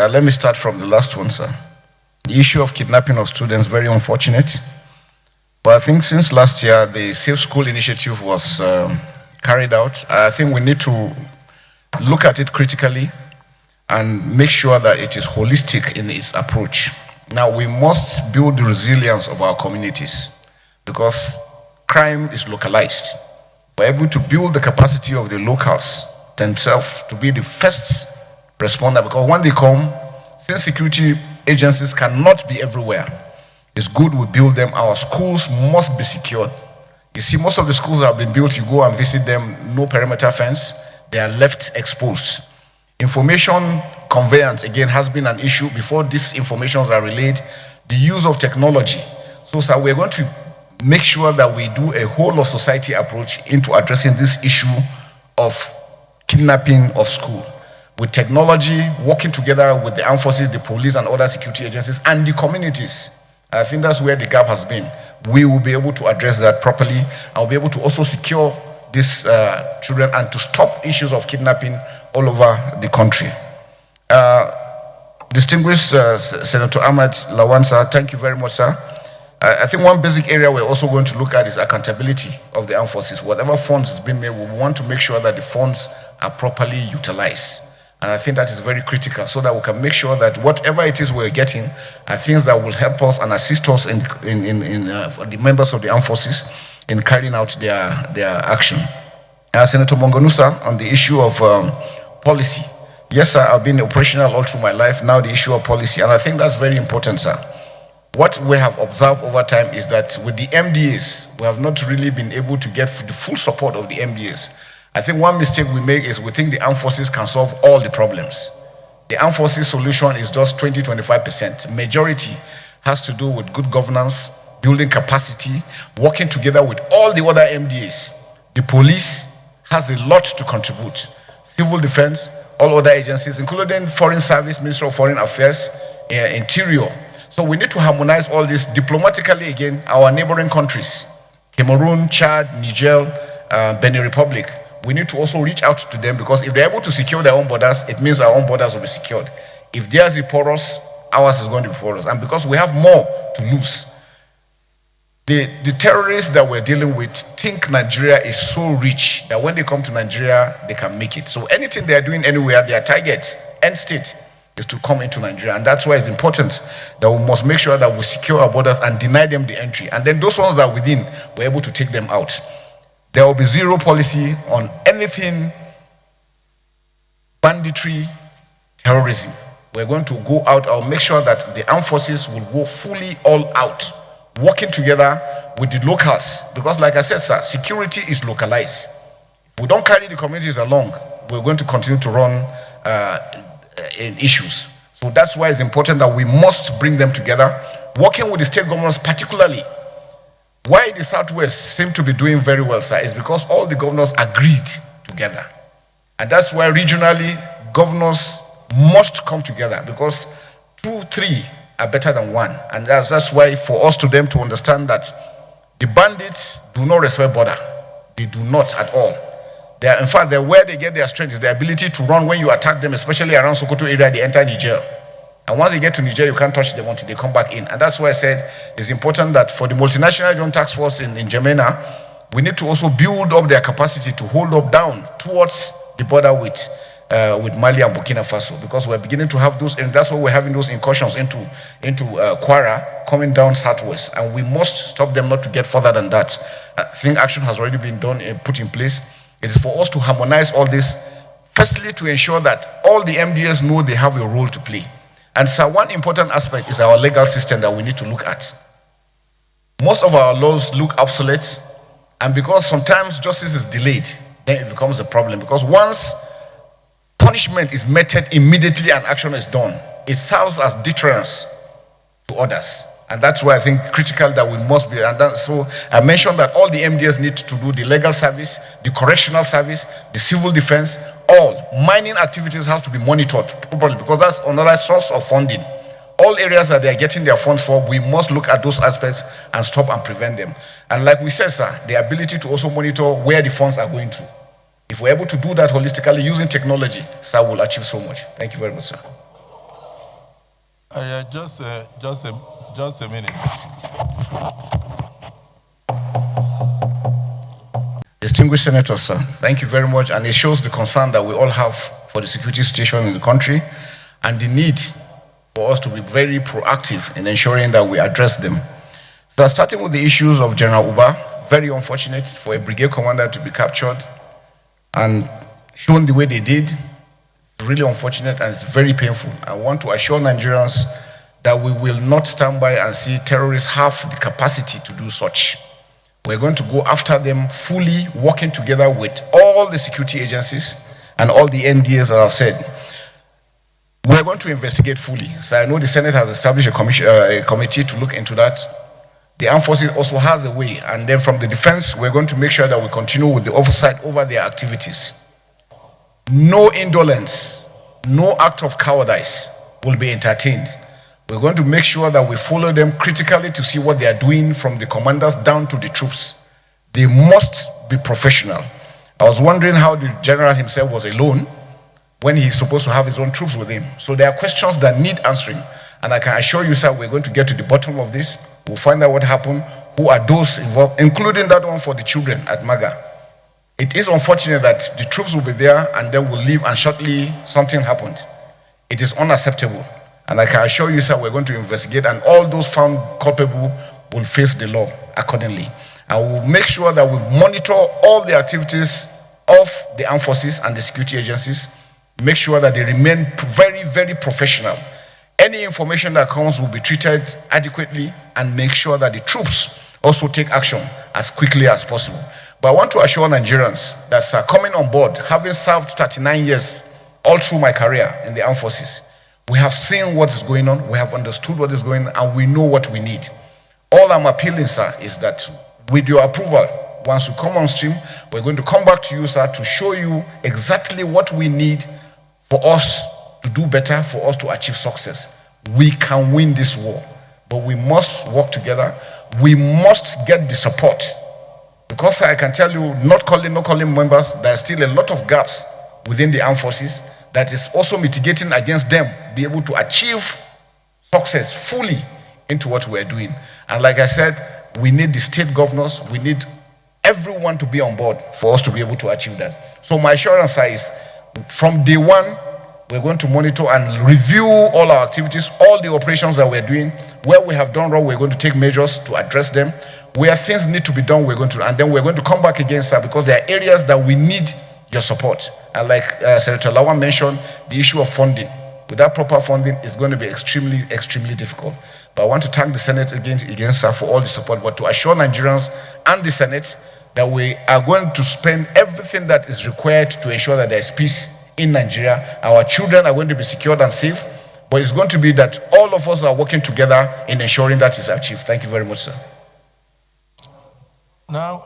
Let me start from the last one, sir. The issue of kidnapping of students, very unfortunate. But I think since last year, the Safe School initiative was carried out. I think we need to look at it critically and make sure that it is holistic in its approach. Now, we must build the resilience of our communities because crime is localized. We're able to build the capacity of the locals themselves to be the first responder, because when they come, since security agencies cannot be everywhere, it's good we build them. Our schools must be secured. You see, most of the schools that have been built, you go and visit them, no perimeter fence, they are left exposed. Information conveyance, again, has been an issue. Before these informations are relayed, the use of technology. So, sir, we're going to make sure that we do a whole of society approach into addressing this issue of kidnapping of school. With technology, working together with the armed forces, the police, and other security agencies, and the communities. I think that's where the gap has been. We will be able to address that properly. I'll be able to also secure these children and to stop issues of kidnapping all over the country. Distinguished Senator Ahmed Lawan, sir, thank you very much, sir. I think one basic area we're also going to look at is accountability of the armed forces. Whatever funds has been made, we want to make sure that the funds are properly utilized. And I think that is very critical so that we can make sure that whatever it is we're getting are things that will help us and assist us in the members of the armed forces in carrying out their action. Senator Musa, on the issue of policy. Yes, sir, I've been operational all through my life. Now the issue of policy, and I think that's very important, sir. What we have observed over time is that with the MDAs, we have not really been able to get the full support of the MDAs. I think one mistake we make is we think the armed forces can solve all the problems. The armed forces solution is just 20-25%. Majority has to do with good governance, building capacity, working together with all the other MDAs. The police has a lot to contribute. Civil defense, all other agencies, including Foreign Service, Ministry of Foreign Affairs, Interior. So we need to harmonize all this diplomatically again, our neighboring countries, Cameroon, Chad, Niger, Benin Republic. We need to also reach out to them because if they're able to secure their own borders, it means our own borders will be secured. If theirs is porous, ours is going to be porous. And because we have more to lose. The terrorists that we're dealing with think Nigeria is so rich that when they come to Nigeria, they can make it. So anything they're doing anywhere, their target, end state, is to come into Nigeria. And that's why it's important that we must make sure that we secure our borders and deny them the entry. And then those ones that are within, we're able to take them out. There will be zero policy on anything banditry, terrorism. We're going to go out. I'll make sure that the armed forces will go fully all out, working together with the locals. Because like I said, sir, security is localized. If we don't carry the communities along, we're going to continue to run in issues. So that's why it's important that we must bring them together, working with the state governments particularly. Why the Southwest seem to be doing very well, sir, is because all the governors agreed together. And that's why regionally, governors must come together because 2, 3 are better than 1. And that's why for us to them to understand that the bandits do not respect border. They do not at all. They are, in fact, where they get their strength is the ability to run when you attack them, especially around Sokoto area, they enter Niger. And once they get to Niger, you can't touch them until they come back in. And that's why I said it's important that for the multinational joint task force in Gemena, we need to also build up their capacity to hold up down towards the border with Mali and Burkina Faso, because we're beginning to have those, and that's why we're having those incursions into Kwara coming down southwest. And we must stop them not to get further than that. I think action has already been done and put in place. It is for us to harmonize all this, firstly to ensure that all the MDS know they have a role to play. And so one important aspect is our legal system that we need to look at. Most of our laws look obsolete, and because sometimes justice is delayed, then it becomes a problem. Because once punishment is meted immediately and action is done, it serves as deterrence to others. And that's why I think critical that we must be. And so I mentioned that all the MDS need to do the legal service, the correctional service, the civil defense. All mining activities have to be monitored properly because that's another source of funding. All areas that they are getting their funds for, we must look at those aspects and stop and prevent them. And like we said, sir, the ability to also monitor where the funds are going to. If we're able to do that holistically using technology, sir, we'll achieve so much. Thank you very much, sir. Just a minute. Distinguished Senator, sir, thank you very much. And it shows the concern that we all have for the security situation in the country and the need for us to be very proactive in ensuring that we address them. So starting with the issues of General Uba, very unfortunate for a brigade commander to be captured and shown the way they did. It's really unfortunate and it's very painful. I want to assure Nigerians that we will not stand by and see terrorists have the capacity to do such. We're going to go after them fully, working together with all the security agencies and all the NDAs that I've said. We're going to investigate fully. So I know the Senate has established a committee to look into that. The armed forces also has a way. And then from the defense, we're going to make sure that we continue with the oversight over their activities. No indolence, no act of cowardice will be entertained. We're going to make sure that we follow them critically to see what they are doing from the commanders down to the troops. They must be professional. I was wondering how the general himself was alone when he's supposed to have his own troops with him. So there are questions that need answering. And I can assure you, sir, we're going to get to the bottom of this. We'll find out what happened, who are those involved, including that one for the children at Maga. It is unfortunate that the troops will be there and then will leave and shortly something happened. It is unacceptable. And I can assure you, sir, we're going to investigate and all those found culpable will face the law accordingly. And we'll make sure that we monitor all the activities of the armed forces and the security agencies, make sure that they remain very, very professional. Any information that comes will be treated adequately and make sure that the troops also take action as quickly as possible. But I want to assure Nigerians that, sir, coming on board, having served 39 years all through my career in the armed forces, we have seen what is going on, we have understood what is going on, and we know what we need. All I'm appealing, sir, is that with your approval, once you come on stream, we're going to come back to you, sir, to show you exactly what we need for us to do better, for us to achieve success. We can win this war, but we must work together. We must get the support. Because, sir, I can tell you, not calling members, there are still a lot of gaps within the armed forces that is also mitigating against them be able to achieve success fully into what we're doing. And like I said, we need the state governors, we need everyone to be on board for us to be able to achieve that. So my assurance is, from day one, we're going to monitor and review all our activities, all the operations that we're doing. Where we have done wrong, we're going to take measures to address them. Where things need to be done, we're going to, and then we're going to come back again, sir, because there are areas that we need your support. And like Senator Lawan mentioned, the issue of funding. Without proper funding, it's going to be extremely, extremely difficult. But I want to thank the Senate again, sir, for all the support, but to assure Nigerians and the Senate that we are going to spend everything that is required to ensure that there is peace in Nigeria. Our children are going to be secured and safe, but it's going to be that all of us are working together in ensuring that is achieved. Thank you very much, sir. Now